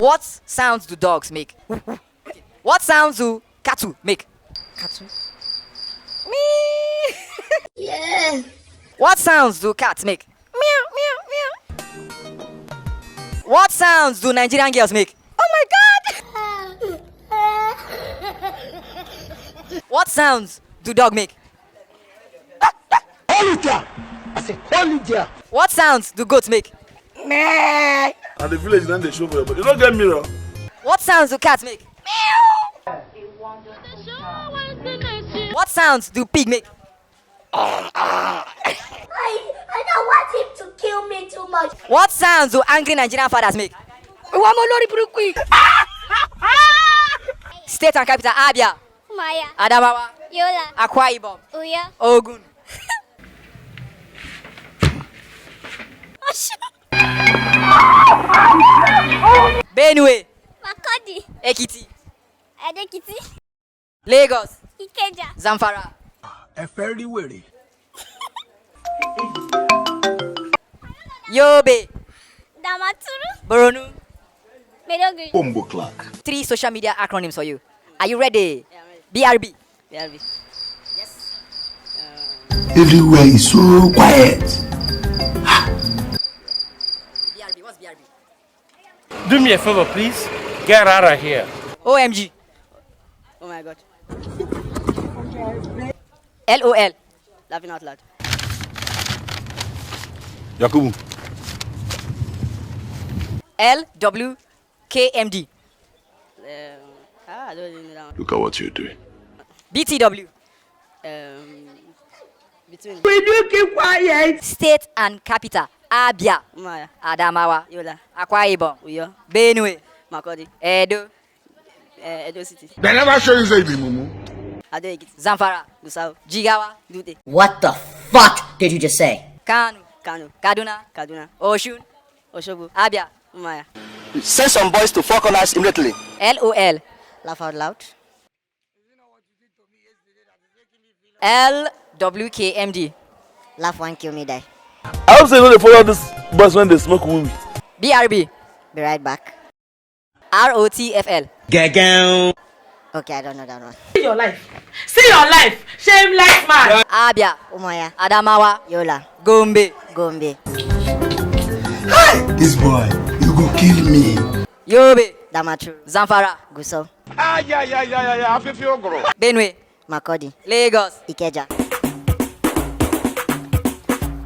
What sounds do dogs make? What sounds do cattle make? Cattle. Me. Yeah. What sounds do cats make? Meow, meow, meow. What sounds do Nigerian girls make? Oh my god! What sounds do dog make? Holiday! I said holiday! What sounds do goats make? Meh! And the village then they show for you, but you don't get mirror. What sounds do cats make? Meow! What sounds do pig make? I don't want him to kill me too much. What sounds do angry Nigerian fathers make? State and capital Abia, Maya. Adamawa, Yola. Akwa Ibom, Uya. Ogun. Benue, Makodi. Ekiti, Adekiti. Lagos, Ikeja. Zamfara, A fairly weary. Yobe, Damaturu. Boronu. Medogri. Bombo clock. 3 social media acronyms for you. Are you ready? Yeah, BRB. BRB. Everywhere is so quiet. BRB, what's BRB? Do me a favor, please. Get out of here. OMG. Oh my god. LOL. Laughing out loud. Yakubu. LWKMD. I don't even know that one. Look at what you're doing. BTW. Between Will you keep quiet? State and capital Abia, Maya, Adamawa, Yola, Akwa Ibom, Uyo, Benue, Makodi, Edo, Edo City, They never show you say Mumu. Ado Ekiti, Zamfara, Gusau, Jigawa, Dute, What the fuck did you just say? Kanu, Kano, Kaduna, Kaduna, Oshun, Oshogo, Abia. Maya. Send some boys to fuck on us immediately. LOL. Laugh out loud. LWKMD. Laugh one, kill me, die. I hope they know they follow this bus when they smoke weed. BRB. Be right back. ROTFL. Okay, I don't know that one. See your life. See your life. Shameless man. Abia, Umaya, Adamawa, Yola, Gombe, Gombe, This boy, you go kill me. Yobe, Damaturu, Zamfara, Gusau, Yeah. I feel grow. Benue, Makodi, Lagos, Ikeja.